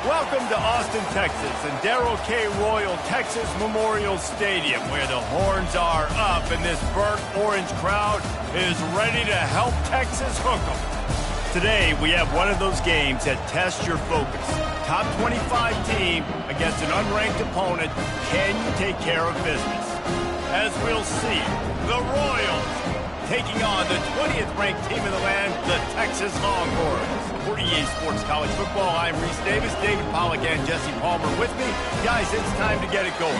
Welcome to Austin, Texas, and Darrell K. Royal Texas Memorial Stadium, where the horns are up and this burnt orange crowd is ready to help Texas hook 'em. Today, we have one of those games that tests your focus. Top 25 team against an unranked opponent. Can you take care of business? As we'll see, the Royals taking on the 20th ranked team in the land, the Texas Longhorns. For EA Sports College Football, I'm Reese Davis, David Pollack, and Jesse Palmer with me. Guys, it's time to get it going.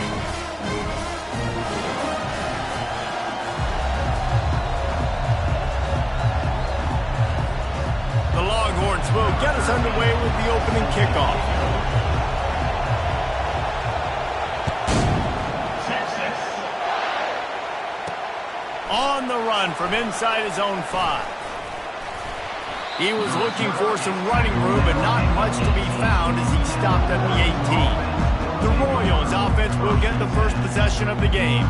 The Longhorns will get us underway with the opening kickoff. On the run from inside his own 5. He was looking for some running room, but not much to be found as he stopped at the 18. The Royals offense will get the first possession of the game.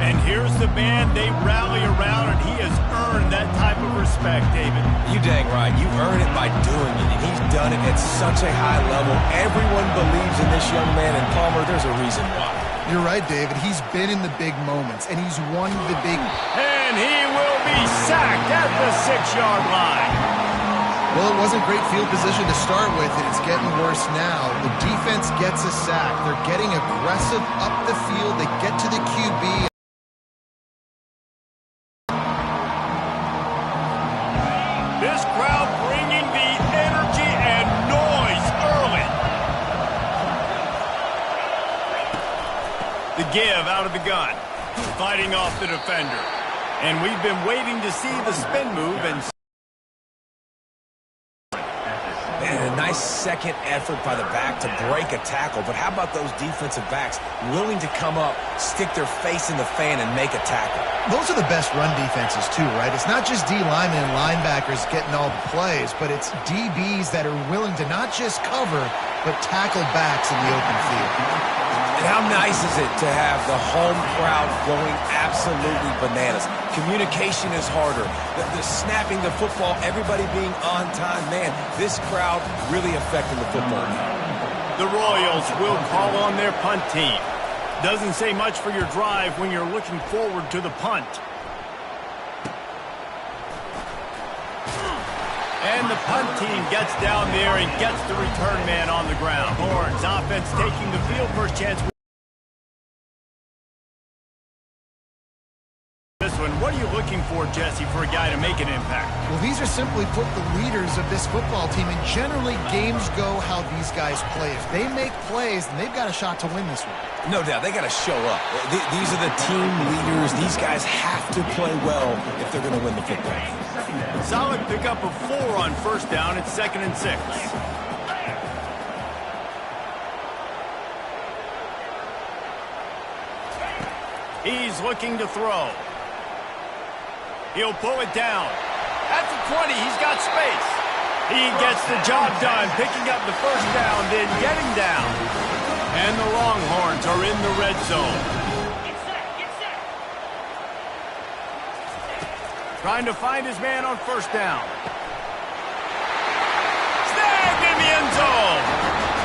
And here's the man they rally around, and he has earned that type of respect, David. You dang right. You earn it by doing it, and he's done it at such a high level. Everyone believes in this young man, and Palmer, there's a reason why. You're right, David. He's been in the big moments, and he's won the big... And he will be sacked at the 6-yard line. Well, it wasn't great field position to start with, and it's getting worse now. The defense gets a sack. They're getting aggressive up the field. They get to the QB. This crowd bringing the energy and noise early. The give out of the gun, fighting off the defender. And we've been waiting to see the spin move and... And a nice second effort by the back to break a tackle. But how about those defensive backs willing to come up, stick their face in the fan, and make a tackle? Those are the best run defenses, too, right? It's not just D linemen and linebackers getting all the plays, but it's DBs that are willing to not just cover, but tackle backs in the open field. And how nice is it to have the home crowd going absolutely bananas? Communication is harder. The snapping the football, everybody being on time. Man, this crowd really affecting the football game. The Royals will call on their punt team. Doesn't say much for your drive when you're looking forward to the punt. And the punt team gets down there and gets the return man on the ground. Horns offense taking the field, first chance. This one, what are you looking for, Jesse, for a guy to make an impact? Well, these are simply put the leaders of this football team, and generally games go how these guys play. If they make plays, then they've got a shot to win this one. No doubt, they got to show up. These are the team leaders. These guys have to play well if they're going to win the football game. Solid pickup of 4 on first down. It's 2nd and 6. He's looking to throw. He'll pull it down. At the 20, he's got space. He gets the job done, picking up the first down, then getting down. And the Longhorns are in the red zone. Trying to find his man on first down. Snagged in the end zone.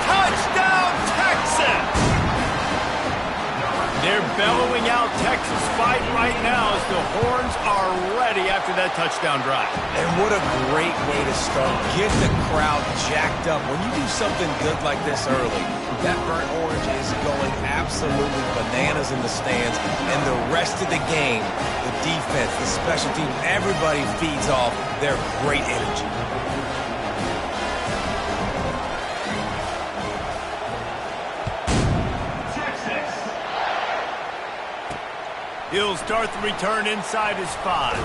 Touchdown, Texas! They're bellowing out Texas fight right now as the Horns are ready after that touchdown drive. And what a great way to start. Get the crowd jacked up. When you do something good like this early, that burnt orange is going absolutely bananas in the stands. And the rest of the game, the defense, the special team, everybody feeds off their great energy. He'll start the return inside his 5.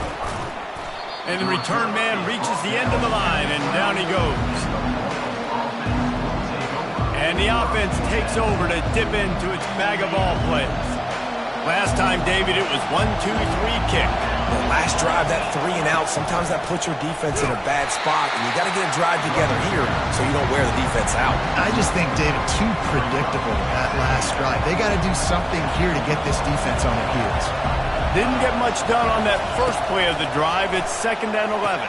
And the return man reaches the end of the line, and down he goes. And the offense takes over to dip into its bag of ball plays. Last time, David, it was 1-2-3 kick. The last drive, that 3 and out, sometimes that puts your defense in a bad spot, and you got to get a drive together here so you don't wear the defense out. I just think, David, too predictable that last drive. They got to do something here to get this defense on their heels. Didn't get much done on that first play of the drive. It's 2nd and 11.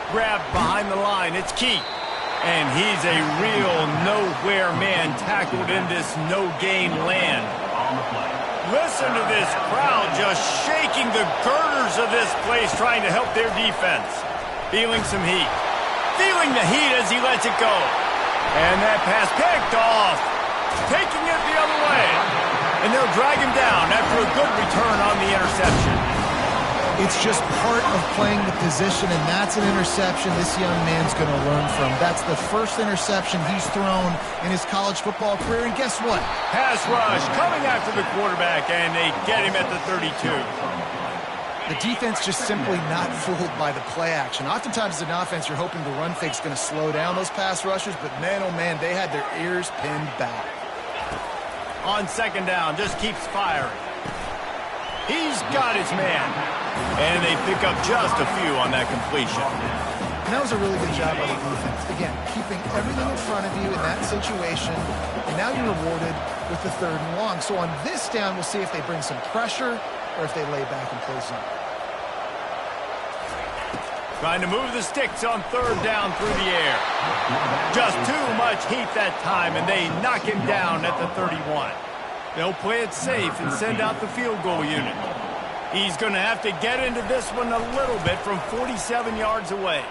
Grabbed behind the line. It's Keith. And he's a real nowhere man tackled in this no-gain land. Listen to this crowd just shaking the girders of this place trying to help their defense. Feeling some heat. Feeling the heat as he lets it go. And that pass picked off. Taking it the other way. And they'll drag him down after a good return on the interception. It's just part of playing the position, and that's an interception this young man's going to learn from. That's the first interception he's thrown in his college football career, and guess what? Pass rush coming after the quarterback, and they get him at the 32. The defense just simply not fooled by the play action. Oftentimes as an offense, you're hoping the run fake's going to slow down those pass rushers, but man, oh man, they had their ears pinned back. On 2nd down, just keeps firing. He's got his man. And they pick up just a few on that completion. And that was a really good job by the defense. Again, keeping everything in front of you in that situation, and now you're rewarded with the 3rd and long. So on this down, we'll see if they bring some pressure or if they lay back and play zone. Trying to move the sticks on 3rd down through the air. Just too much heat that time, and they knock him down at the 31. They'll play it safe and send out the field goal unit. He's going to have to get into this one a little bit from 47 yards away.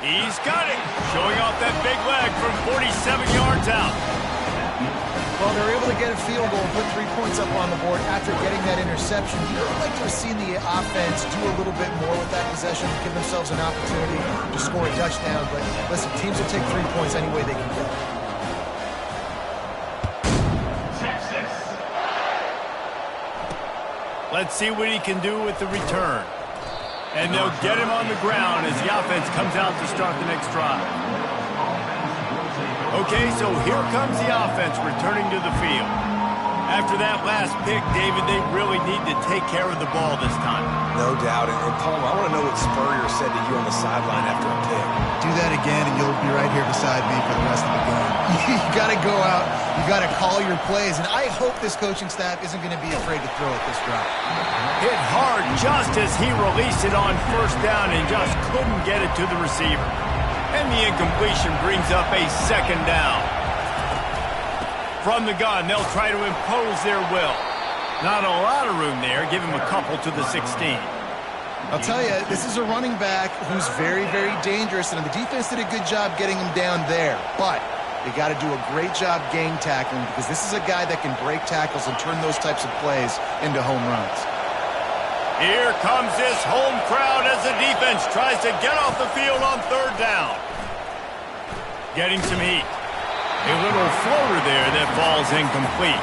He's got it, showing off that big leg from 47 yards out. Well, they're able to get a field goal and put 3 points up on the board after getting that interception. You'd like to have seen the offense do a little bit more with that possession, give themselves an opportunity to score a touchdown. But listen, teams will take 3 points any way they can get. Let's see what he can do with the return. And they'll get him on the ground as the offense comes out to start the next drive. Okay, so here comes the offense returning to the field. After that last pick, David, they really need to take care of the ball this time. No doubt. And Palmer, I want to know what Spurrier said to you on the sideline after a pick. Do that again, and you'll be right here beside me for the rest of the game. You got to go out. You got to call your plays. And I hope this coaching staff isn't going to be afraid to throw at this drive. Hit hard just as he released it on 1st down and just couldn't get it to the receiver. And the incompletion brings up a 2nd down. From the gun, they'll try to impose their will. Not a lot of room there. Give him a couple to the 16. I'll tell you, this is a running back who's very, very dangerous, and the defense did a good job getting him down there. But they got to do a great job game tackling because this is a guy that can break tackles and turn those types of plays into home runs. Here comes this home crowd as the defense tries to get off the field on 3rd down. Getting some heat. A little floater there that falls incomplete.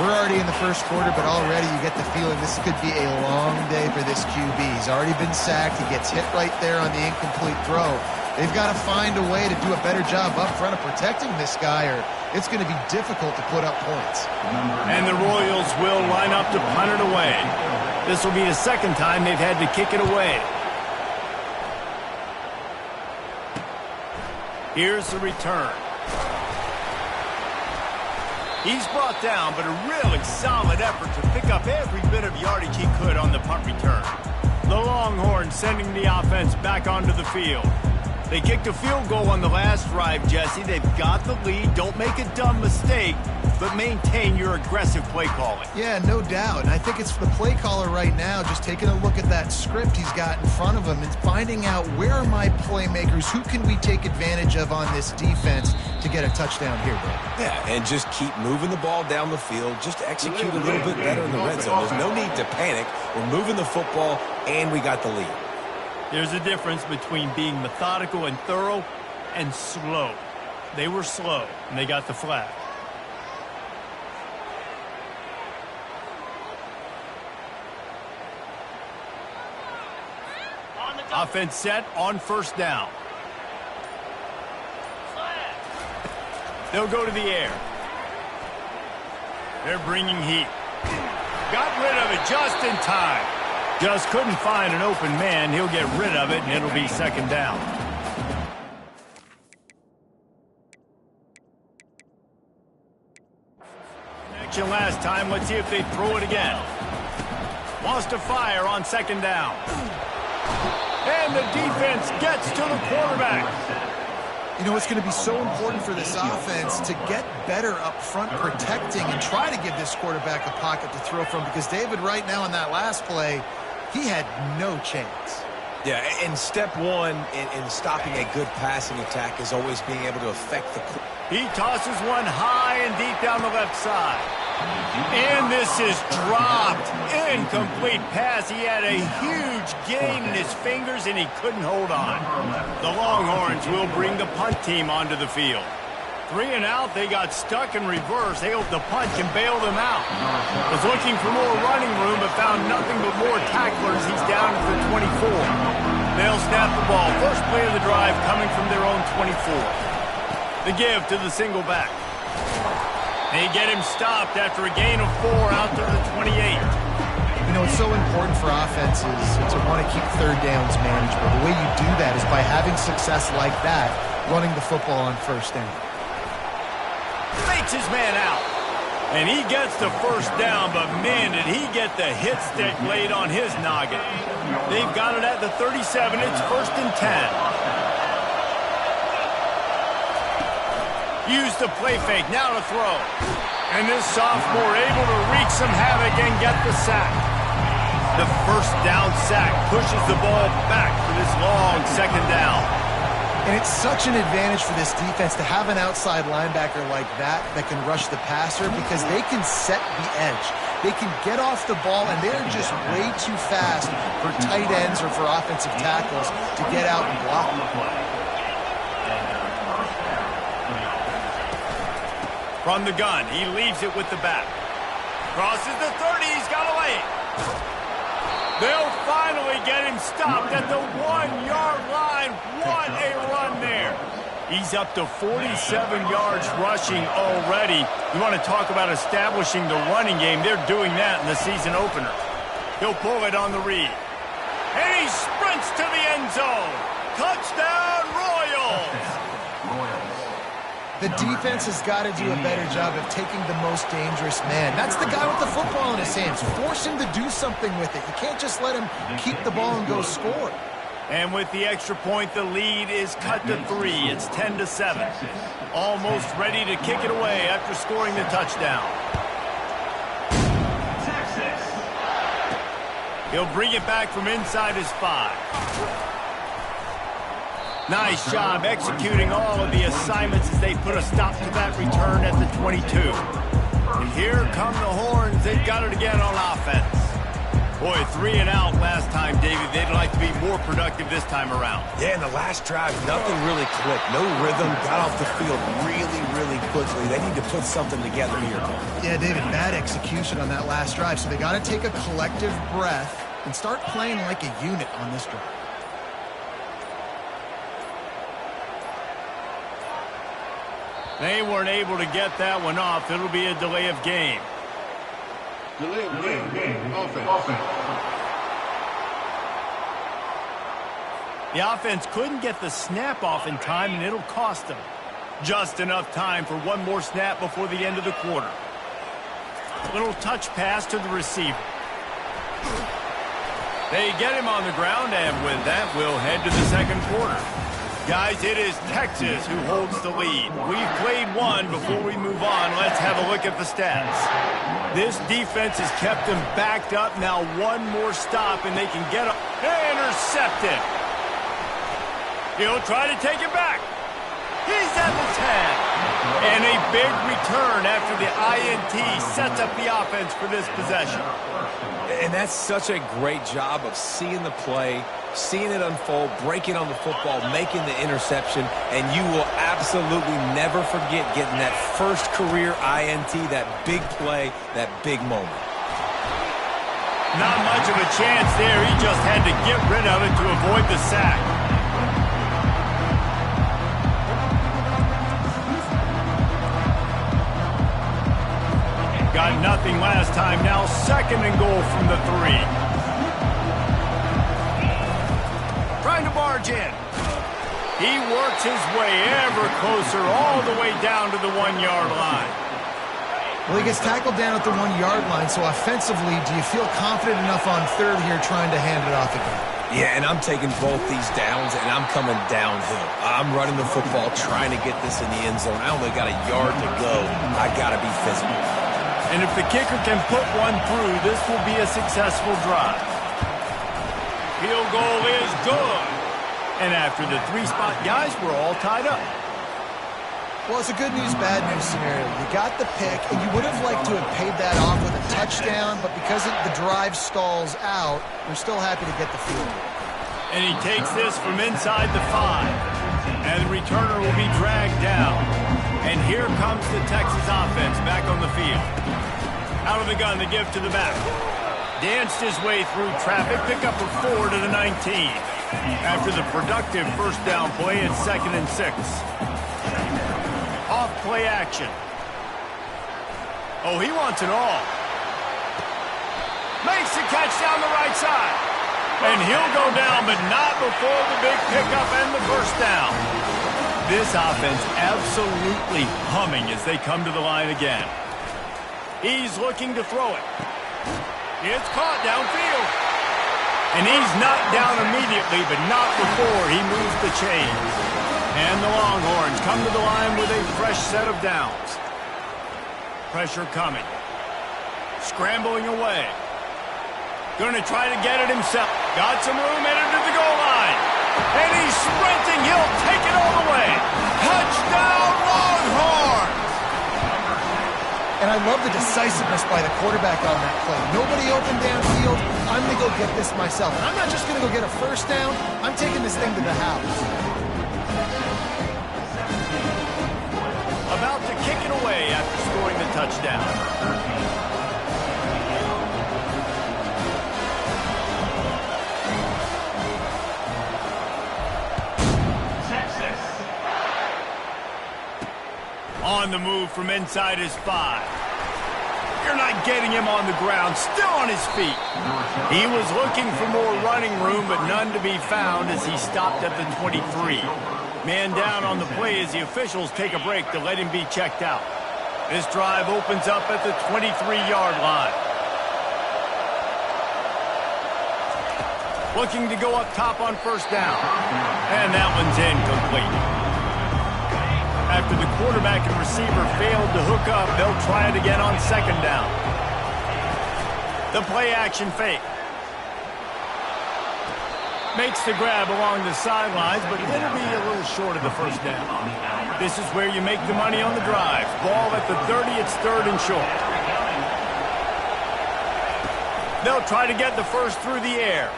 We're already in the 1st quarter, but already you get the feeling this could be a long day for this QB. He's already been sacked. He gets hit right there on the incomplete throw. They've got to find a way to do a better job up front of protecting this guy, or it's going to be difficult to put up points. And the Royals will line up to punt it away. This will be the 2nd time they've had to kick it away. Here's the return. He's brought down, but a really solid effort to pick up every bit of yardage he could on the punt return. The Longhorns sending the offense back onto the field. They kicked a field goal on the last drive, Jesse. They've got the lead. Don't make a dumb mistake, but maintain your aggressive play calling. Yeah, no doubt. And I think it's the play caller right now just taking a look at that script he's got in front of him and finding out where are my playmakers, who can we take advantage of on this defense to get a touchdown here, bro. Yeah, and just keep moving the ball down the field. Just execute a little bit better in the red zone. There's no need to panic. We're moving the football, and we got the lead. There's a difference between being methodical and thorough and slow. They were slow, and they got the flag. Offense set on first down. They'll go to the air. They're bringing heat. Got rid of it just in time. Just couldn't find an open man. He'll get rid of it, and it'll be second down. Connection last time. Let's see if they throw it again. Wants to fire on second down. And the defense gets to the quarterback. You know, it's going to be so important for this offense to get better up front protecting and try to give this quarterback a pocket to throw from, because David, right now in that last play, he had no chance. Yeah, and step one in stopping a good passing attack is always being able to affect the... He tosses one high and deep down the left side. And this is dropped. Incomplete pass. He had a huge gain in his fingers, and he couldn't hold on. The Longhorns will bring the punt team onto the field. 3 and out. They got stuck in reverse. They hope the punt can bail them out. Was looking for more running room, but found nothing but more tacklers. He's down at the 24. They'll snap the ball. First play of the drive coming from their own 24. The give to the single back. They get him stopped after a gain of 4 out to the 28. You know, it's so important for offenses to want to keep third downs manageable. The way you do that is by having success like that, running the football on first down. Fakes his man out. And he gets the first down, but man, did he get the hit stick laid on his noggin. They've got it at the 37. It's first and 10. Use the play fake, now to throw. And this sophomore able to wreak some havoc and get the sack. The first down sack pushes the ball back for this long second down. And it's such an advantage for this defense to have an outside linebacker like that can rush the passer, because they can set the edge. They can get off the ball, and they're just way too fast for tight ends or for offensive tackles to get out and block the play. From the gun, he leaves it with the back. Crosses the 30, he's got away. They'll finally get him stopped at the 1-yard line. What a run there. He's up to 47 yards rushing already. You want to talk about establishing the running game. They're doing that in the season opener. He'll pull it on the read. And he sprints to the end zone. Touchdown, Royals. The defense has got to do a better job of taking the most dangerous man. That's the guy with the football in his hands. Force him to do something with it. You can't just let him keep the ball and go score. And with the extra point, the lead is cut to 3. It's 10-7. Almost ready to kick it away after scoring the touchdown. Texas. He'll bring it back from inside his 5. Nice job executing all of the assignments as they put a stop to that return at the 22. And here come the Horns. They've got it again on offense. Boy, 3 and out last time, David. They'd like to be more productive this time around. Yeah, in the last drive, nothing really clicked. No rhythm. Got off the field really, really quickly. They need to put something together here. Yeah, David, bad execution on that last drive. So they got to take a collective breath and start playing like a unit on this drive. They weren't able to get that one off. It'll be a delay of game. Delay of game. Offense. The offense couldn't get the snap off in time, and it'll cost them. Just enough time for one more snap before the end of the quarter. Little touch pass to the receiver. They get him on the ground, and with that, we'll head to the second quarter. Guys, it is Texas who holds the lead. We've played one. Before we move on, let's have a look at the stats. This defense has kept them backed up. Now one more stop, and they can get intercepted. He'll try to take it back. He's at the 10. And a big return after the INT sets up the offense for this possession. And that's such a great job of seeing the play, seeing it unfold, breaking on the football, making the interception, and you will absolutely never forget getting that first career INT, that big play, that big moment. Not much of a chance there. He just had to get rid of it to avoid the sack. Got nothing last time. Now 2nd and goal from the 3. Trying to barge in. He works his way ever closer all the way down to the 1-yard line. Well, he gets tackled down at the 1-yard line, so offensively, do you feel confident enough on 3rd here trying to hand it off again? Yeah, and I'm taking both these downs, and I'm coming downhill. I'm running the football, trying to get this in the end zone. I only got a yard to go. I got to be physical. And if the kicker can put one through, this will be a successful drive. Field goal is good. And after the 3-spot guys, we're all tied up. Well, it's a good news, bad news scenario. You got the pick, and you would have liked to have paid that off with a touchdown, but because the drive stalls out, we're still happy to get the field goal. And he takes this from inside the 5. And the returner will be dragged down. And here comes the Texas offense back on the field. Out of the gun, the give to the back. Danced his way through traffic, pick up a 4 to the 19. After the productive first down play, it's 2nd and 6. Off play action. Oh, he wants it all. Makes the catch down the right side. And he'll go down, but not before the big pickup and the first down. This offense absolutely humming as they come to the line again. He's looking to throw it. It's caught downfield. And he's knocked down immediately, but not before he moves the chains. And the Longhorns come to the line with a fresh set of downs. Pressure coming. Scrambling away. Going to try to get it himself. Got some room, headed to the goal line. And he's sprinting. He'll take it all the way. Touchdown, Longhorns! And I love the decisiveness by the quarterback on that play. Nobody open downfield. I'm going to go get this myself. And I'm not just going to go get a first down. I'm taking this thing to the house. About to kick it away after scoring the touchdown. On the move from inside his 5. You're not getting him on the ground, still on his feet. He was looking for more running room, but none to be found as he stopped at the 23. Man down on the play as the officials take a break to let him be checked out. This drive opens up at the 23-yard line. Looking to go up top on first down. And that one's incomplete. After the quarterback and receiver failed to hook up, they'll try it again on 2nd down. The play action fake. Makes the grab along the sidelines, but it'll be a little short of the first down. This is where you make the money on the drive. Ball at the 30, it's 3rd and short. They'll try to get the first through the air.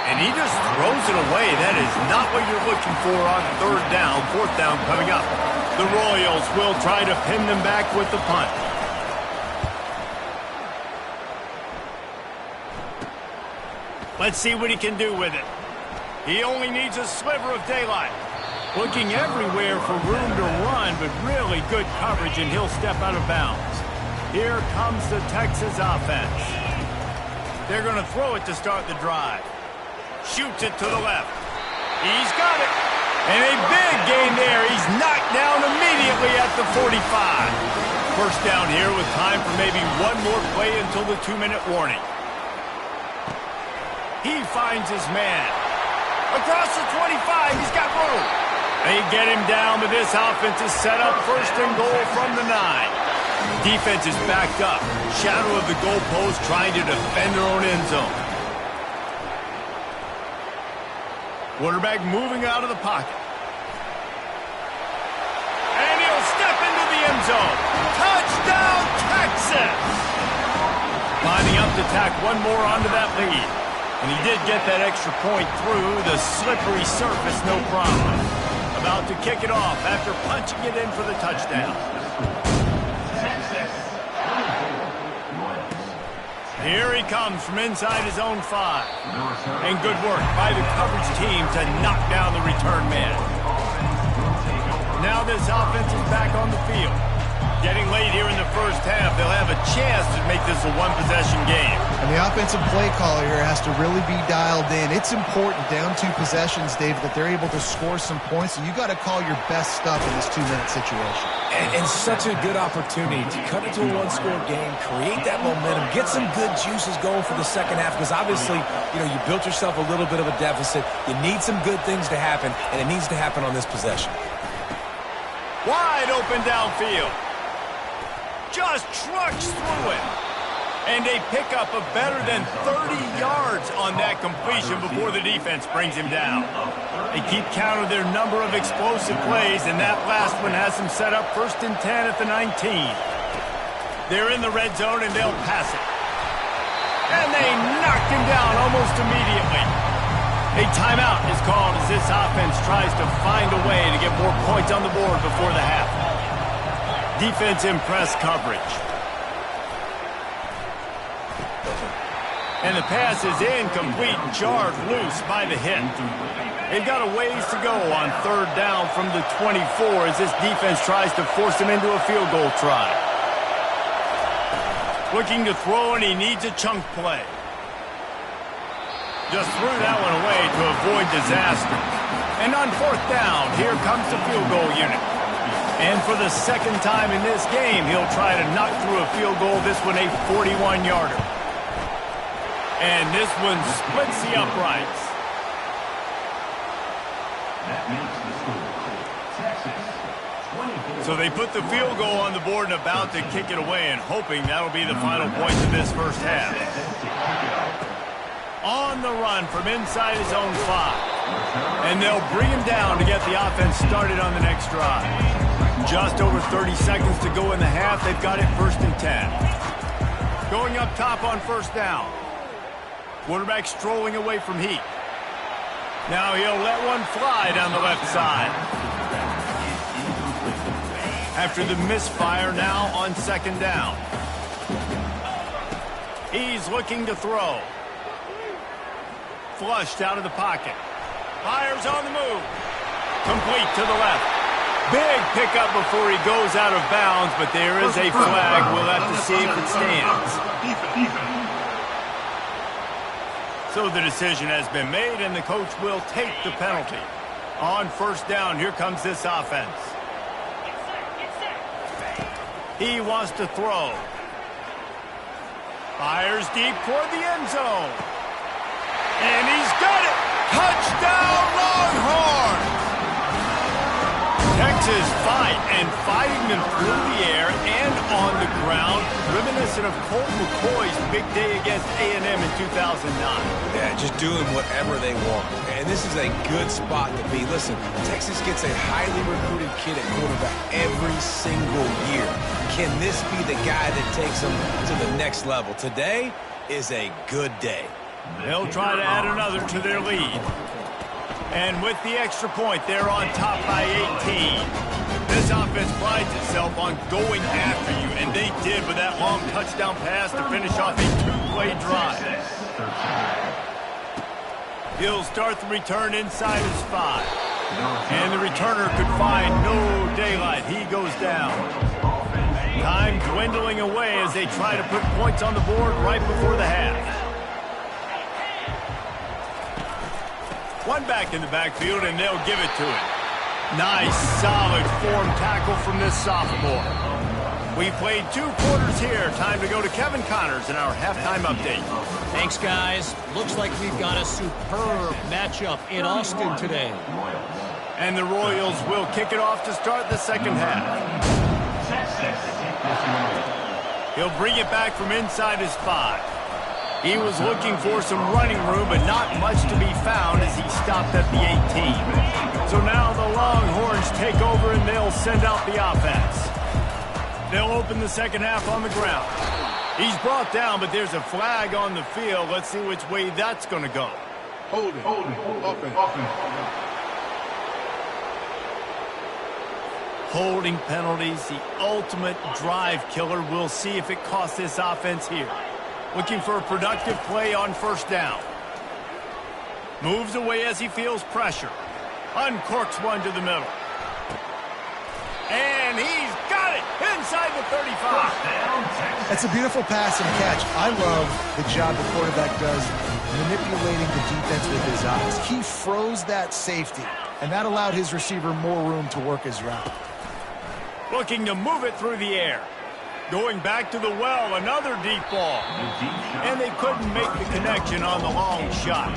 And he just throws it away. That is not what you're looking for on 3rd down. 4th down coming up. The Royals will try to pin them back with the punt. Let's see what he can do with it. He only needs a sliver of daylight. Looking everywhere for room to run, but really good coverage, and he'll step out of bounds. Here comes the Texas offense. They're going to throw it to start the drive. Shoots it to the left. He's got it. And a big gain there. He's knocked down immediately at the 45. First down here with time for maybe one more play until the 2-minute warning. He finds his man. Across the 25, he's got room. They get him down, but this offense is set up 1st and goal from the 9. Defense is backed up. Shadow of the goalpost trying to defend their own end zone. Quarterback moving out of the pocket. And he'll step into the end zone. Touchdown, Texas! Lining up to tack one more onto that lead. And he did get that extra point through the slippery surface, no problem. About to kick it off after punching it in for the touchdown. Here he comes from inside his own 5. And good work by the coverage team to knock down the return man. Now this offense is back on the field. Getting late here in the first half, they'll have a chance to make this a one-possession game. And the offensive play caller here has to really be dialed in. It's important down 2 possessions, Dave, that they're able to score some points, and you got to call your best stuff in this 2-minute situation. And such a good opportunity to cut into a one-score game, create that momentum, get some good juices going for the second half, because obviously, you built yourself a little bit of a deficit. You need some good things to happen, and it needs to happen on this possession. Wide open downfield. Just trucks through it. And they pick up a better than 30 yards on that completion before the defense brings him down. They keep count of their number of explosive plays, and that last one has them set up 1st and 10 at the 19. They're in the red zone, and they'll pass it. And they knocked him down almost immediately. A timeout is called as this offense tries to find a way to get more points on the board before the half. Defense in press coverage. And the pass is incomplete, jarred loose by the hit. They've got a ways to go on 3rd down from the 24 as this defense tries to force him into a field goal try. Looking to throw, and he needs a chunk play. Just threw that one away to avoid disaster. And on 4th down, here comes the field goal unit. And for the second time in this game, he'll try to knock through a field goal, this one a 41-yarder. And this one splits the uprights. So they put the field goal on the board and about to kick it away, and hoping that'll be the final points of this first half. On the run from inside his own 5. And they'll bring him down to get the offense started on the next drive. Just over 30 seconds to go in the half. They've got it 1st and 10. Going up top on 1st down. Quarterback strolling away from heat. Now he'll let one fly down the left side. After the misfire, now on 2nd down. He's looking to throw. Flushed out of the pocket. Fires on the move. Complete to the left. Big pickup before he goes out of bounds, but there is a flag. We'll have to see if it stands. So the decision has been made, and the coach will take the penalty. On 1st down, here comes this offense. He wants to throw. Fires deep toward the end zone. And he's got it! Touchdown, Longhorns! Texas fighting them through the air and on the ground, reminiscent of Colt McCoy's big day against A&M in 2009. Yeah, just doing whatever they want. And this is a good spot to be. Listen, Texas gets a highly recruited kid at quarterback every single year. Can this be the guy that takes them to the next level? Today is a good day. They'll try to add another to their lead. And with the extra point, they're on top by 18. This offense prides itself on going after you, and they did with that long touchdown pass to finish off a 2-play drive. He'll start the return inside his 5. And the returner could find no daylight. He goes down. Time dwindling away as they try to put points on the board right before the half. One back in the backfield, and they'll give it to him. Nice, solid form tackle from this sophomore. We played 2 quarters here. Time to go to Kevin Connors in our halftime update. Thanks, guys. Looks like we've got a superb matchup in Austin today. And the Royals will kick it off to start the second half. He'll bring it back from inside his 5. He was looking for some running room, but not much to be found as he stopped at the 18. So now the Longhorns take over, and they'll send out the offense. They'll open the second half on the ground. He's brought down, but there's a flag on the field. Let's see which way that's going to go. Holding, offense. Holding penalties, the ultimate drive killer. We'll see if it costs this offense here. Looking for a productive play on first down. Moves away as he feels pressure. Uncorks one to the middle. And he's got it inside the 35. That's a beautiful pass and catch. I love the job the quarterback does manipulating the defense with his eyes. He froze that safety, and that allowed his receiver more room to work his route. Looking to move it through the air. Going back to the well, another deep ball. And they couldn't make the connection on the long shot.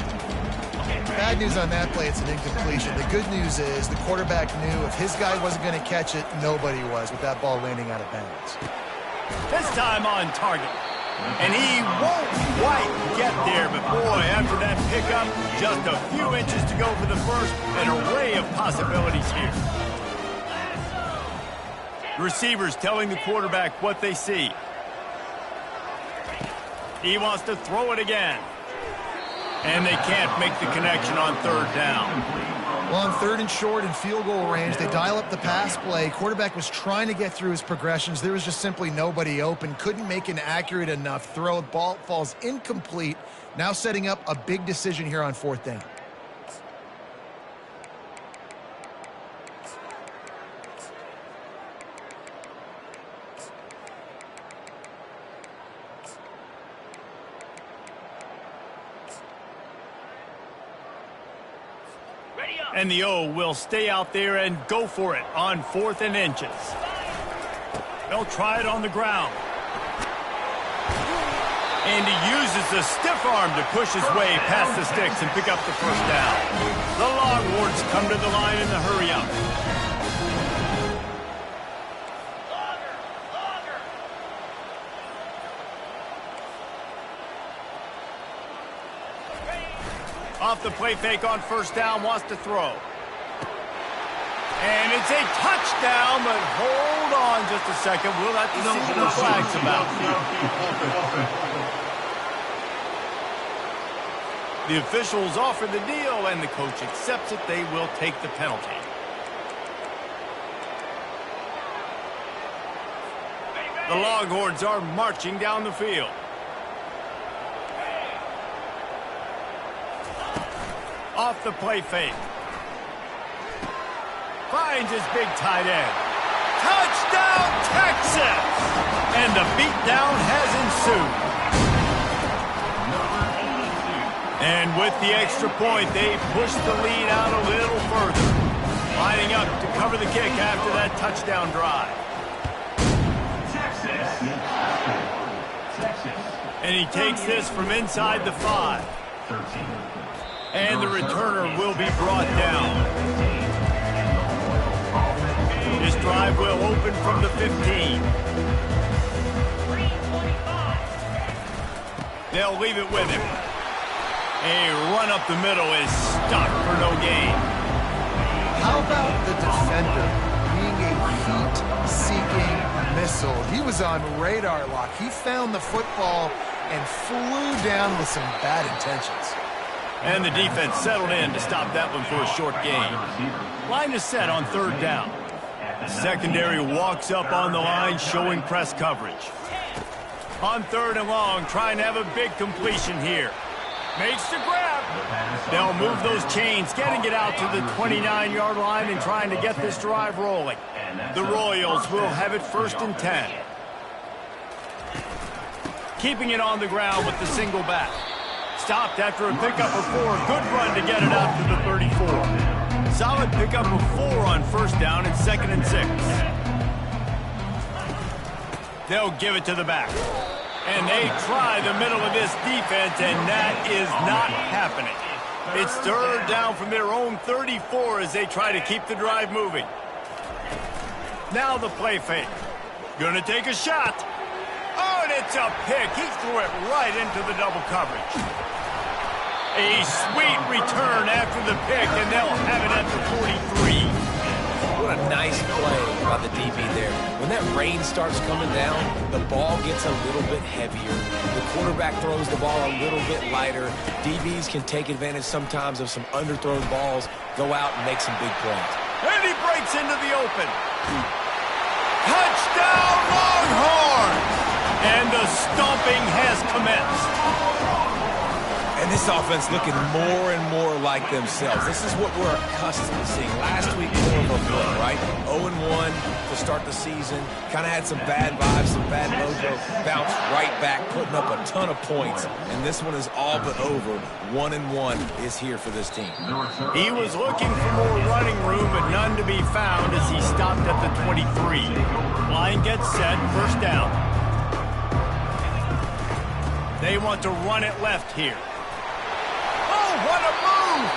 Bad news on that play, it's an incompletion. The good news is the quarterback knew if his guy wasn't going to catch it, nobody was with that ball landing out of bounds. This time on target. And he won't quite get there, but boy, after that pickup, just a few inches to go for the first. An array of possibilities here. Receivers telling the quarterback what they see. He wants to throw it again. And they can't make the connection on third down. Well, on third and short and field goal range, they dial up the pass play. Quarterback was trying to get through his progressions. There was just simply nobody open. Couldn't make an accurate enough throw. Ball falls incomplete. Now setting up a big decision here on fourth down. And the O will stay out there and go for it on 4th and inches. They'll try it on the ground. And he uses the stiff arm to push his way past the sticks and pick up the first down. The Longhorns come to the line in the hurry-up. Off the play fake on first down, wants to throw. And it's a touchdown, but hold on just a second. We'll have to see what the flag's about. The officials offer the deal, and the coach accepts it. They will take the penalty. The Longhorns are marching down the field. Off the play fake. Finds his big tight end. Touchdown, Texas! And the beatdown has ensued. And with the extra point, they push the lead out a little further. Lining up to cover the kick after that touchdown drive. And he takes this from inside the 5. And the returner will be brought down. This drive will open from the 15. They'll leave it with him. A run up the middle is stopped for no gain. How about the defender being a heat-seeking missile? He was on radar lock. He found the football and flew down with some bad intentions. And the defense settled in to stop that one for a short gain. Line is set on third down. Secondary walks up on the line, showing press coverage. On third and long, trying to have a big completion here. Makes the grab. They'll move those chains, getting it out to the 29-yard line and trying to get this drive rolling. The Royals will have it 1st and 10. Keeping it on the ground with the single back. Stopped after a pickup of 4. Good run to get it out to the 34. Solid pickup of 4 on first down and 2nd and 6. They'll give it to the back. And they try the middle of this defense, and that is not happening. It's 3rd down from their own 34 as they try to keep the drive moving. Now the play fake. Gonna take a shot. Oh, and it's a pick. He threw it right into the double coverage. A sweet return after the pick, and they'll have it at the 43. What a nice play by the DB there. When that rain starts coming down, the ball gets a little bit heavier. The quarterback throws the ball a little bit lighter. DBs can take advantage sometimes of some underthrown balls, go out and make some big plays. And he breaks into the open. Touchdown, Longhorns! And the stomping has commenced. And this offense looking more and more like themselves. This is what we're accustomed to seeing. Last week, more of a flip, right? 0-1 to start the season. Kind of had some bad vibes, some bad mojo. Bounced right back, putting up a ton of points. And this one is all but over. 1-1 is here for this team. He was looking for more running room, but none to be found as he stopped at the 23. Line gets set, first down. They want to run it left here. What a move!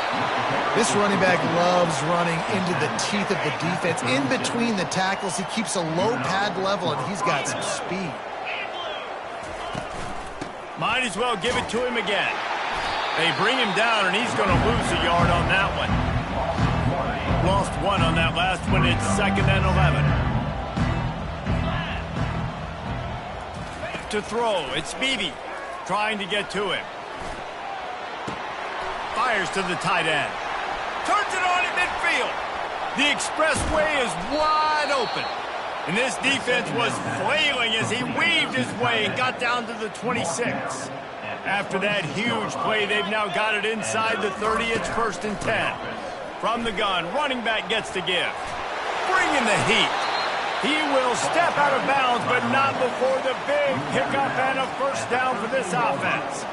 This running back loves running into the teeth of the defense. In between the tackles, he keeps a low pad level, and he's got some speed. Might as well give it to him again. They bring him down, and he's going to lose a yard on that one. Lost one on that last one. It's 2nd and 11. To throw, it's Beebe trying to get to him. Fires to the tight end. Turns it on in midfield. The expressway is wide open. And this defense was flailing as he weaved his way and got down to the 26. After that huge play, they've now got it inside the 30. It's 1st and 10. From the gun, running back gets the give. Bringing the heat. He will step out of bounds, but not before the big pickup and a first down for this offense.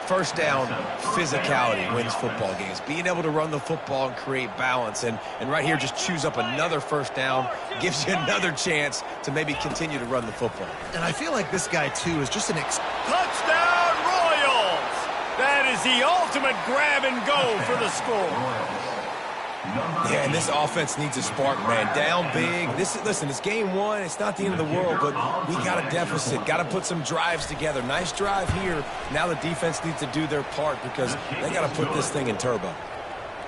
First down, physicality wins football games. Being able to run the football and create balance. And right here, just choose up another first down. Gives you another chance to maybe continue to run the football. And I feel like this guy, too, is just an touchdown Royals! That is the ultimate grab and go for the score. Yeah, and this offense needs a spark, man. Down big. Listen, it's game one. It's not the end of the world, but we got a deficit. Got to put some drives together. Nice drive here. Now the defense needs to do their part because they got to put this thing in turbo.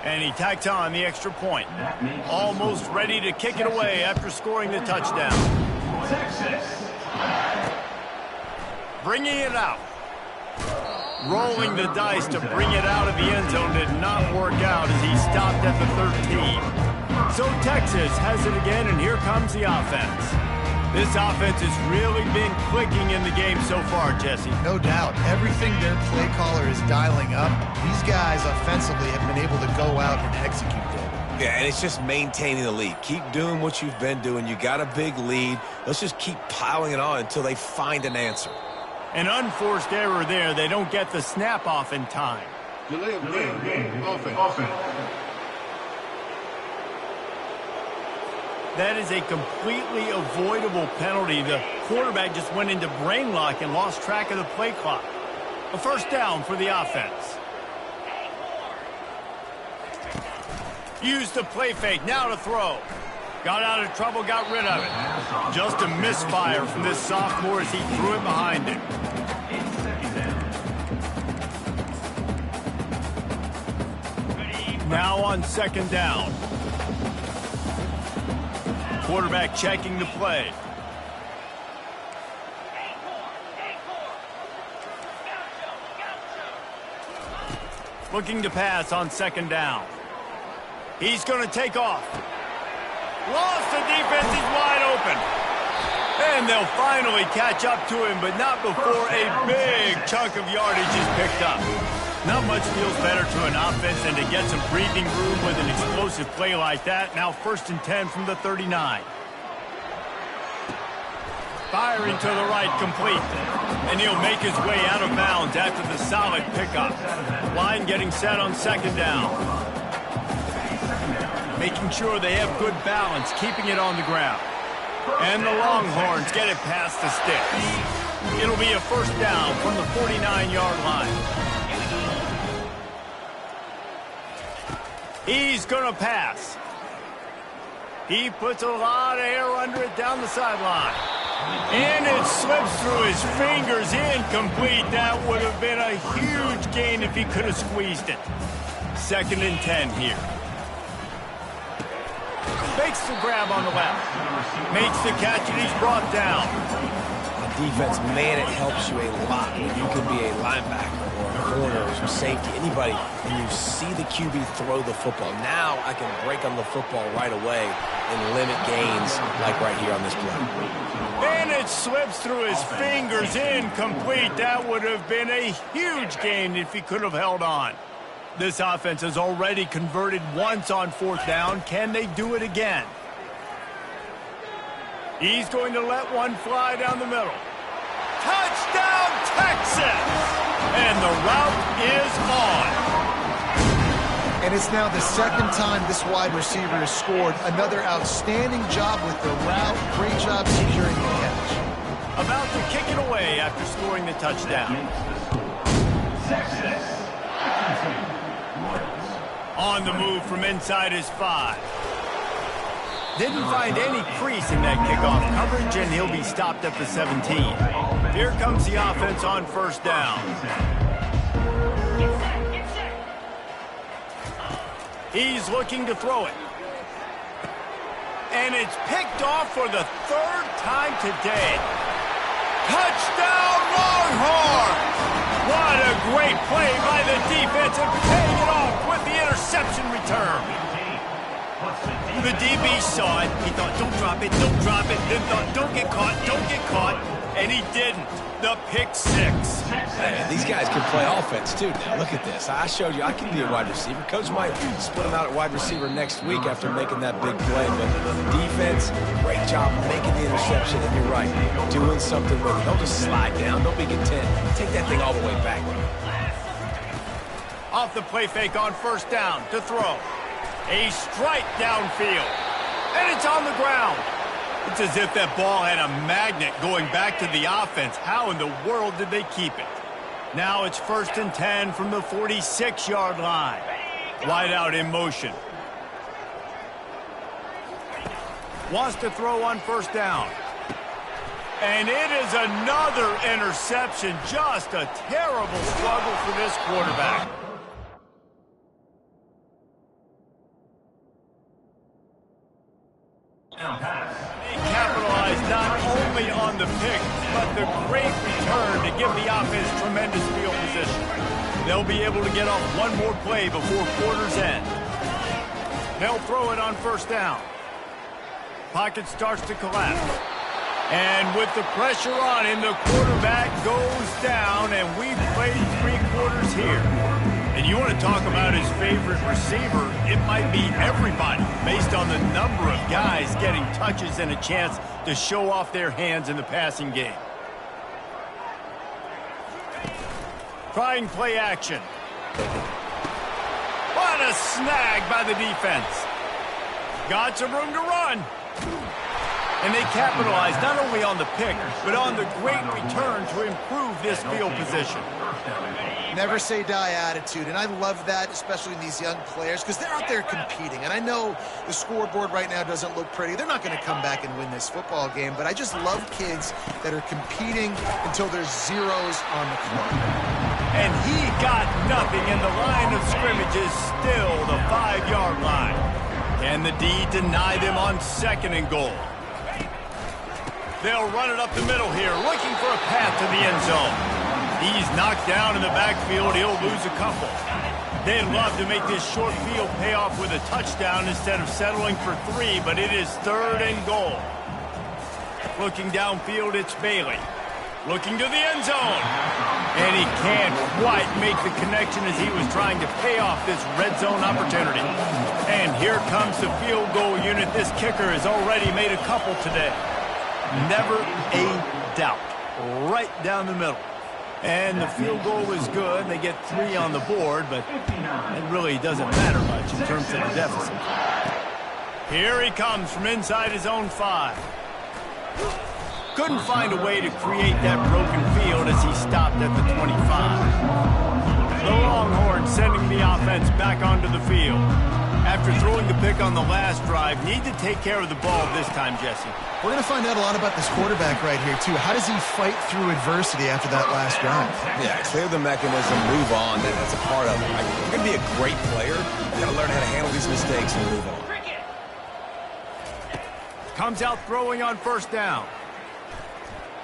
And he tacked on the extra point. Almost ready to kick it away after scoring the touchdown. Texas. Bringing it out. Rolling the dice to bring it out of the end zone did not work out as he stopped at the 13. So Texas has it again, and here comes the offense. This offense has really been clicking in the game so far, Jesse. No doubt. Everything their play caller is dialing up, these guys offensively have been able to go out and execute it. Yeah, and it's just maintaining the lead. Keep doing what you've been doing. You got a big lead. Let's just keep piling it on until they find an answer. An unforced error there. They don't get the snap off in time. Delay of game. Offense. That is a completely avoidable penalty. The quarterback just went into brain lock and lost track of the play clock. A first down for the offense. Used the play fake. Now to throw. Got out of trouble, got rid of it. Just a misfire from this sophomore as he threw it behind him. Now on 2nd down. Quarterback checking the play. Looking to pass on 2nd down. He's going to take off. Lost, the defense is wide open. And they'll finally catch up to him, but not before a big chunk of yardage is picked up. Not much feels better to an offense than to get some breathing room with an explosive play like that. Now 1st and 10 from the 39. Firing to the right, complete. And he'll make his way out of bounds after the solid pickup. Line getting set on 2nd down. Making sure they have good balance, keeping it on the ground. And the Longhorns get it past the sticks. It'll be a first down from the 49-yard line. He's going to pass. He puts a lot of air under it down the sideline. And it slips through his fingers, incomplete. That would have been a huge gain if he could have squeezed it. 2nd and 10 here. Makes the grab on the left. Makes the catch, and he's brought down. The defense, man, it helps you a lot when you can be a linebacker or a corner or some safety, anybody, and you see the QB throw the football. Now I can break on the football right away and limit gains like right here on this play. And it slips through his fingers, incomplete. That would have been a huge gain if he could have held on. This offense has already converted once on 4th down. Can they do it again? He's going to let one fly down the middle. Touchdown, Texas! And the route is on. And it's now the second time this wide receiver has scored. Another outstanding job with the route. Great job securing the catch. About to kick it away after scoring the touchdown. On the move from inside his 5. Didn't find any crease in that kickoff coverage, and he'll be stopped at the 17. Here comes the offense on 1st down. He's looking to throw it. And it's picked off for the 3rd time today. Touchdown, Longhorns! What a great play by the defense and paying it off with the interception return. The DB saw it. He thought, don't drop it, then thought, don't get caught, and he didn't. The pick 6. Man, these guys can play offense, too. Now, look at this. I showed you I can be a wide receiver. Coach might split him out at wide receiver next week after making that big play. But defense, great job making the interception. And you're right, doing something with it. Don't just slide down. Don't be content. Take that thing all the way back. Off the play fake on 1st down to throw. A strike downfield. And it's on the ground. It's as if that ball had a magnet going back to the offense. How in the world did they keep it? Now it's 1st and 10 from the 46-yard line. Wide out in motion. Wants to throw on 1st down. And it is another interception. Just a terrible struggle for this quarterback. They capitalized not only on the pick, but the great return to give the offense tremendous field position. They'll be able to get off one more play before quarter's end. They'll throw it on 1st down. Pocket starts to collapse. And with the pressure on him, the quarterback goes down, and we've played 3 quarters here. And you want to talk about his favorite receiver, it might be everybody, based on the number of guys getting touches and a chance to show off their hands in the passing game. Trying play action. What a snag by the defense. Got some room to run. And they capitalized not only on the pick, but on the great return to improve this field position. Never say die attitude, and I love that, especially in these young players, because they're out there competing. And I know the scoreboard right now doesn't look pretty. They're not going to come back and win this football game, but I just love kids that are competing until there's zeros on the clock. And he got nothing, and the line of scrimmage is still the 5-yard line. Can the D deny them on 2nd and goal? They'll run it up the middle here, looking for a path to the end zone. He's knocked down in the backfield. He'll lose a couple. They'd love to make this short field pay off with a touchdown instead of settling for 3, but it is 3rd and goal. Looking downfield, it's Bailey. Looking to the end zone. And he can't quite make the connection as he was trying to pay off this red zone opportunity. And here comes the field goal unit. This kicker has already made a couple today. Never a doubt. Right down the middle. And the field goal was good. They get 3 on the board, but it really doesn't matter much in terms of the deficit. Here he comes from inside his own 5. Couldn't find a way to create that broken field as he stopped at the 25. The Longhorns sending the offense back onto the field. After throwing the pick on the last drive, need to take care of the ball this time, Jesse. We're going to find out a lot about this quarterback right here, too. How does he fight through adversity after that last drive? Yeah, clear the mechanism, move on. That's a part of it. Right? You're going to be a great player. You've got to learn how to handle these mistakes and move on. Comes out throwing on 1st down.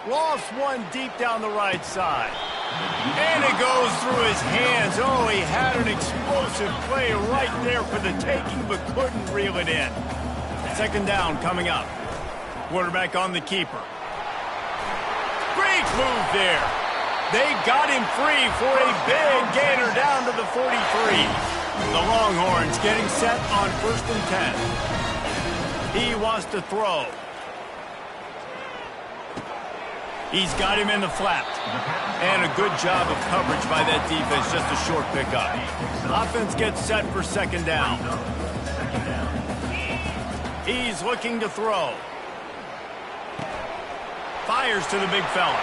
Lofts one deep down the right side. And it goes through his hands. Oh, he had an explosive play right there for the taking, but couldn't reel it in. Second down coming up. Quarterback on the keeper. Great move there. They got him free for a big gainer down to the 43. The Longhorns getting set on 1st and 10. He wants to throw. He's got him in the flat. And a good job of coverage by that defense, just a short pickup. Offense gets set for second down. He's looking to throw. Fires to the big fella.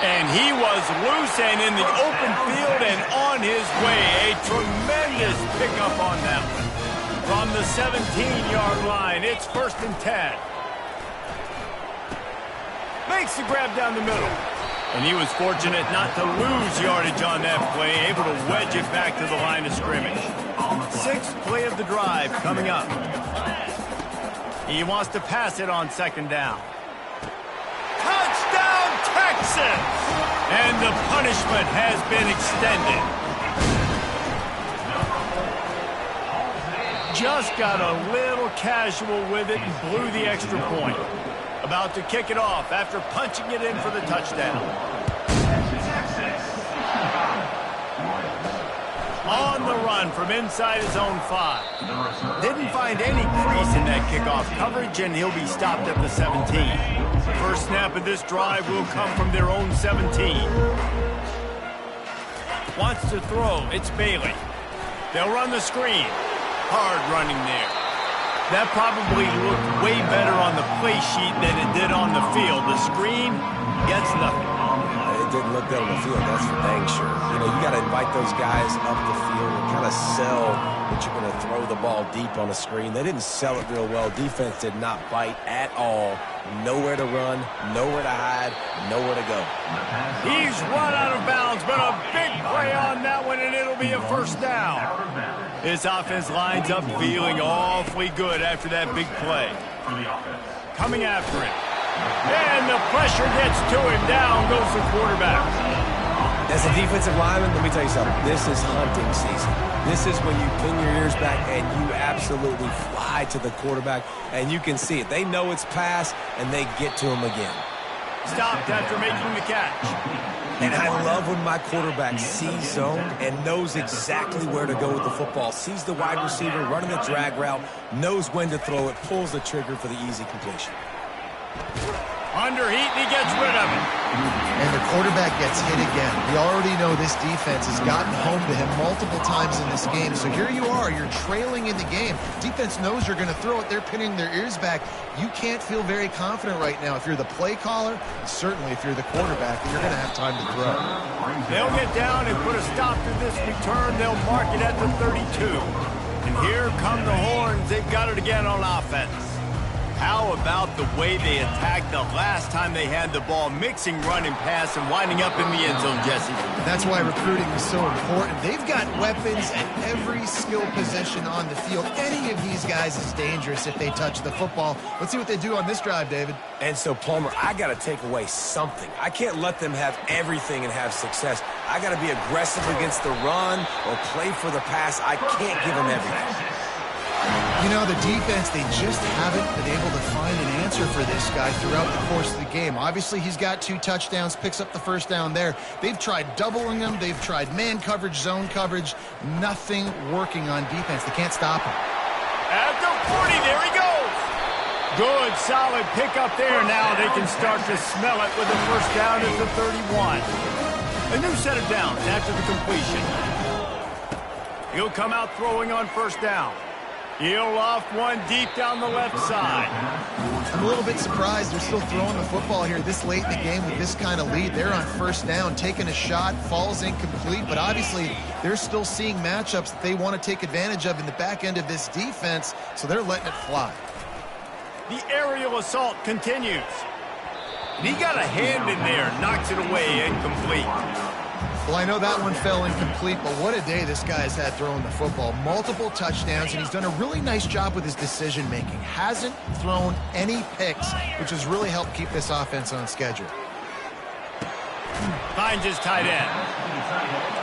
And he was loose and in the open field and on his way. A tremendous pickup on that one. From the 17-yard line, it's 1st and 10. Makes the grab down the middle. And he was fortunate not to lose yardage on that play, able to wedge it back to the line of scrimmage. 6th play of the drive coming up. He wants to pass it on second down. Touchdown, Texas! And the punishment has been extended. Just got a little casual with it and blew the extra point. About to kick it off after punching it in for the touchdown. On the run from inside his own 5. Didn't find any crease in that kickoff coverage, and he'll be stopped at the 17. First snap of this drive will come from their own 17. Wants to throw. It's Bailey. They'll run the screen. Hard running there. That probably looked way better on the play sheet than it did on the field. The screen gets nothing. It didn't look good on the field, that's for dang sure. You know, you got to invite those guys up the field and kind of sell that you're going to throw the ball deep on the screen. They didn't sell it real well. Defense did not bite at all. Nowhere to run, nowhere to hide, nowhere to go. He's run out of bounds, but a big play on that one, and it'll be a first down. His offense lines up feeling awfully good after that big play. Coming after it. And the pressure gets to him. Down goes the quarterback. As a defensive lineman, let me tell you something. This is hunting season. This is when you pin your ears back and you absolutely fly to the quarterback, and you can see it. They know it's pass, and they get to him again. Stopped after making the catch. And I love when my quarterback sees zone and knows exactly where to go with the football. Sees the wide receiver running the drag route, knows when to throw it, pulls the trigger for the easy completion. Under heat, and he gets rid of it. And the quarterback gets hit again. We already know this defense has gotten home to him multiple times in this game. So here you are, you're trailing in the game. Defense knows you're going to throw it. They're pinning their ears back. You can't feel very confident right now. If you're the play caller, certainly if you're the quarterback, you're going to have time to throw. They'll get down and put a stop to this return. They'll mark it at the 32. And here come the Horns. They've got it again on offense. How about the way they attacked the last time they had the ball, mixing run and pass and winding up in the end zone, Jesse? That's why recruiting is so important. They've got weapons at every skill position on the field. Any of these guys is dangerous if they touch the football. Let's see what they do on this drive, David. And so, Palmer, I got to take away something. I can't let them have everything and have success. I got to be aggressive against the run or play for the pass. I can't give them everything. You know, the defense, they just haven't been able to find an answer for this guy throughout the course of the game. Obviously, he's got 2 touchdowns, picks up the first down there. They've tried doubling him. They've tried man coverage, zone coverage. Nothing working on defense. They can't stop him. At the 40, there he goes. Good, solid pickup there. Now they can start to smell it with the first down at the 31. A new set of downs after the completion. He'll come out throwing on first down. He'll loft one deep down the left side. I'm a little bit surprised they're still throwing the football here this late in the game with this kind of lead. They're on first down, taking a shot, falls incomplete, but obviously they're still seeing matchups that they want to take advantage of in the back end of this defense, so they're letting it fly. The aerial assault continues. And he got a hand in there, knocks it away, incomplete. Well, I know that one fell incomplete, but what a day this guy's had throwing the football. Multiple touchdowns, and he's done a really nice job with his decision-making. Hasn't thrown any picks, which has really helped keep this offense on schedule. Finds his tight end.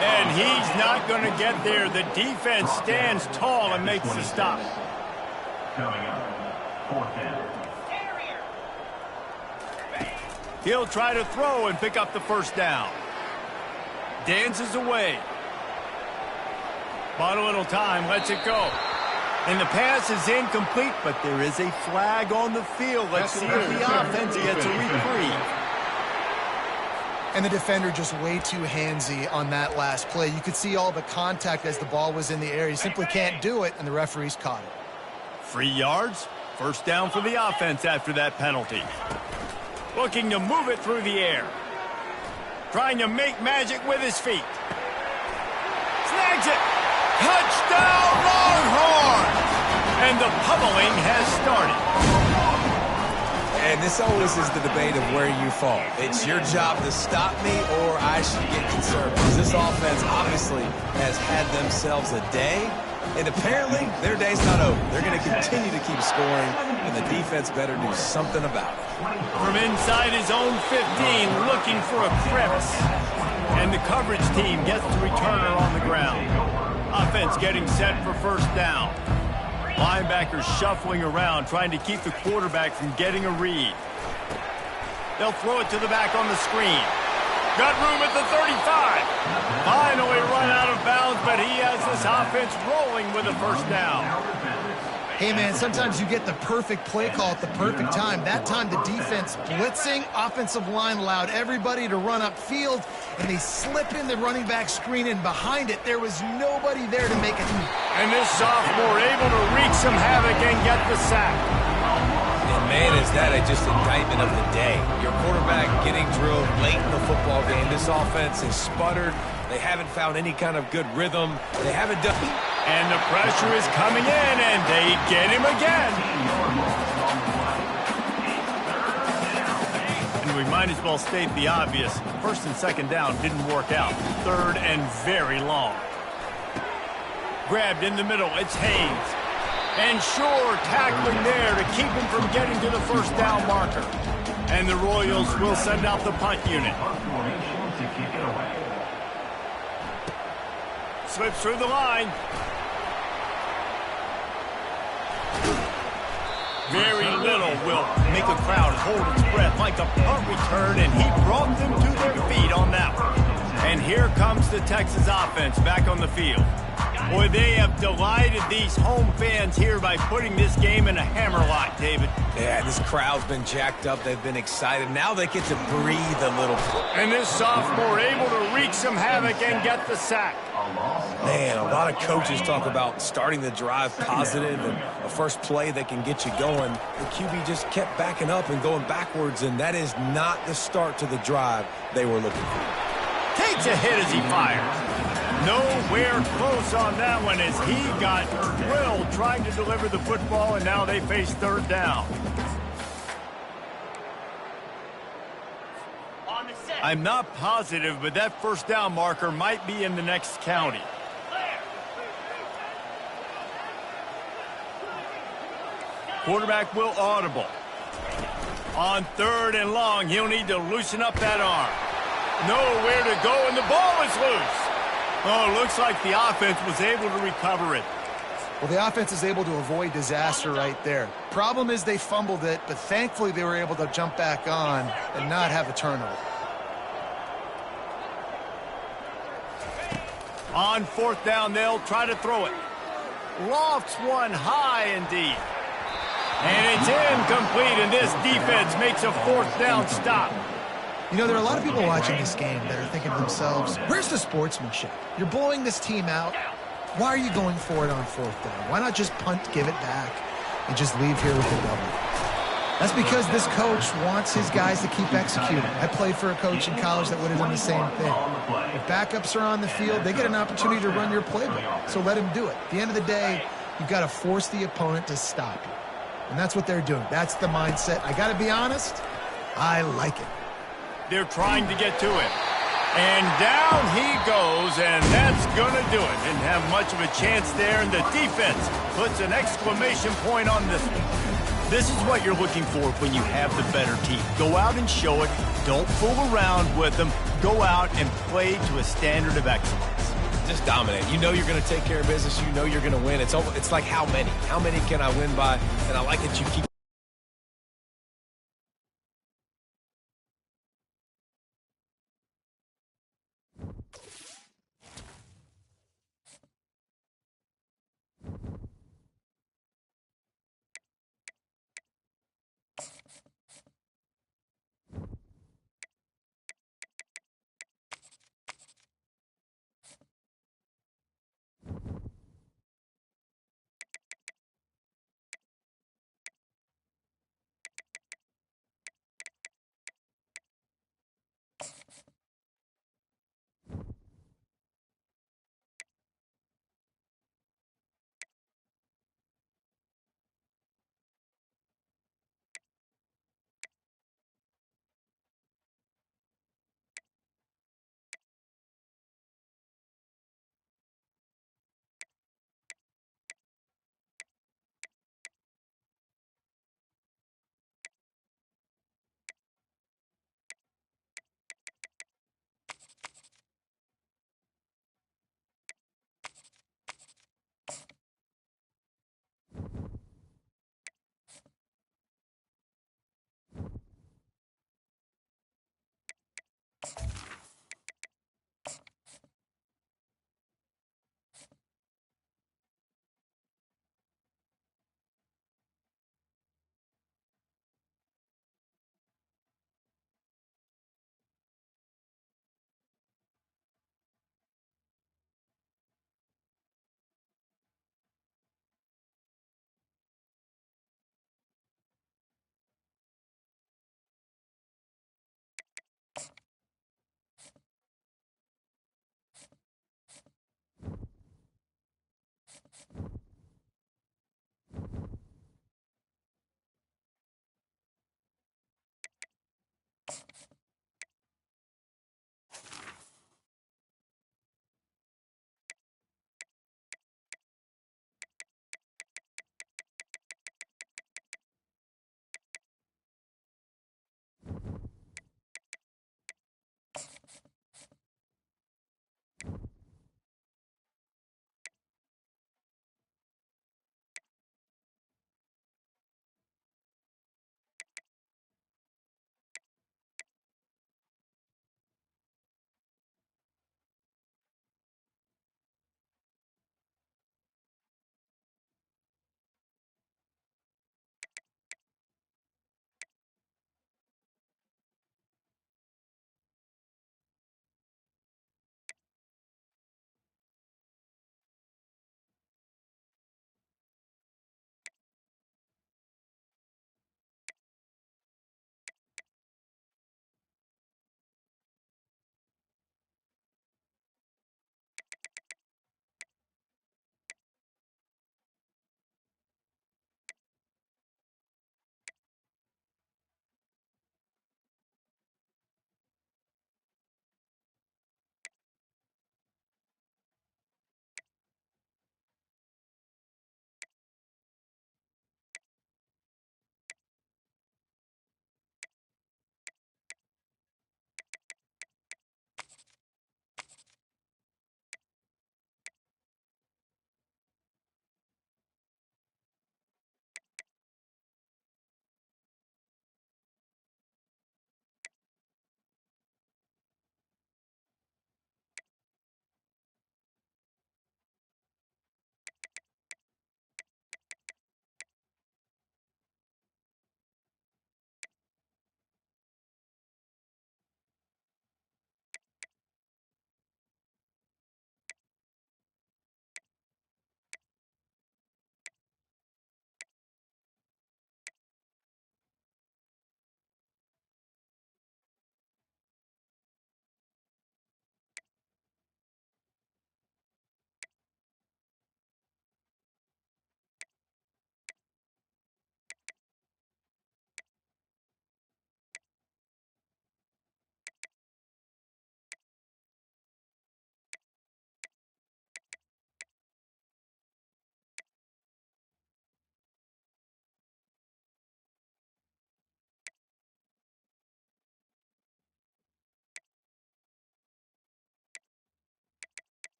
And he's not going to get there. The defense stands tall and makes the stop. Coming up. He'll try to throw and pick up the first down. Dances away. Bought a little time, lets it go. And the pass is incomplete, but there is a flag on the field. Let's see if the offense gets a reprieve. And the defender just way too handsy on that last play. You could see all the contact as the ball was in the air. He simply can't do it, and the referees caught it. 3 yards. First down for the offense after that penalty. Looking to move it through the air. Trying to make magic with his feet. Snags it. Touchdown, Longhorns! And the pummeling has started. And this always is the debate of where you fall. It's your job to stop me or I should get concerned. Because this offense obviously has had themselves a day. And apparently, their day's not over. They're going to continue to keep scoring, and the defense better do something about it. From inside his own 15, looking for a crevice. And the coverage team gets the returner on the ground. Offense getting set for first down. Linebackers shuffling around, trying to keep the quarterback from getting a read. They'll throw it to the back on the screen. Got room at the 35. Finally run out of bounds, but he has this offense rolling with a first down. Hey, man, sometimes you get the perfect play call at the perfect time. That time the defense blitzing, offensive line allowed everybody to run upfield, and they slip in the running back screen, and behind it, there was nobody there to make it. And this sophomore able to wreak some havoc and get the sack. And man, is that just indictment of the day. Your quarterback getting drilled late in the football game. This offense has sputtered. They haven't found any kind of good rhythm. They haven't done... And the pressure is coming in, and they get him again. And we might as well state the obvious. First and second down didn't work out. Third and very long. Grabbed in the middle. It's Haynes. And sure, tackling there to keep him from getting to the first down marker. And the Royals will send out the punt unit. Slips through the line. Very little will make a crowd hold its breath like a punt return, and he brought them to their feet on that one. And here comes the Texas offense back on the field. Boy, they have delighted these home fans here by putting this game in a hammerlock, David. Yeah, this crowd's been jacked up. They've been excited. Now they get to breathe a little. And this sophomore able to wreak some havoc and get the sack. Man, a lot of coaches talk about starting the drive positive and a first play that can get you going. The QB just kept backing up and going backwards, and that is not the start to the drive they were looking for. Takes a hit as he fires. Nowhere close on that one as he got drilled trying to deliver the football, and now they face third down. I'm not positive, but that first down marker might be in the next county. Quarterback will audible. On third and long, he'll need to loosen up that arm. Nowhere to go, and the ball is loose. Oh, looks like the offense was able to recover it. Well, the offense is able to avoid disaster right there. Problem is they fumbled it, but thankfully they were able to jump back on and not have a turnover. On fourth down, they'll try to throw it. Lofts one high and deep. And it's incomplete, and this defense makes a fourth down stop. You know, there are a lot of people watching this game that are thinking to themselves, where's the sportsmanship? You're blowing this team out. Why are you going for it on fourth down? Why not just punt, give it back, and just leave here with the double? That's because this coach wants his guys to keep executing. I played for a coach in college that would have done the same thing. If backups are on the field, they get an opportunity to run your playbook, so let him do it. At the end of the day, you've got to force the opponent to stop you. And that's what they're doing. That's the mindset. I got to be honest, I like it. They're trying to get to him. And down he goes, and that's going to do it. Didn't have much of a chance there, and the defense puts an exclamation point on this one. This is what you're looking for when you have the better team. Go out and show it. Don't fool around with them. Go out and play to a standard of excellence. Just dominate. You know you're going to take care of business. You know you're going to win. It's like how many? How many can I win by? And I like that you keep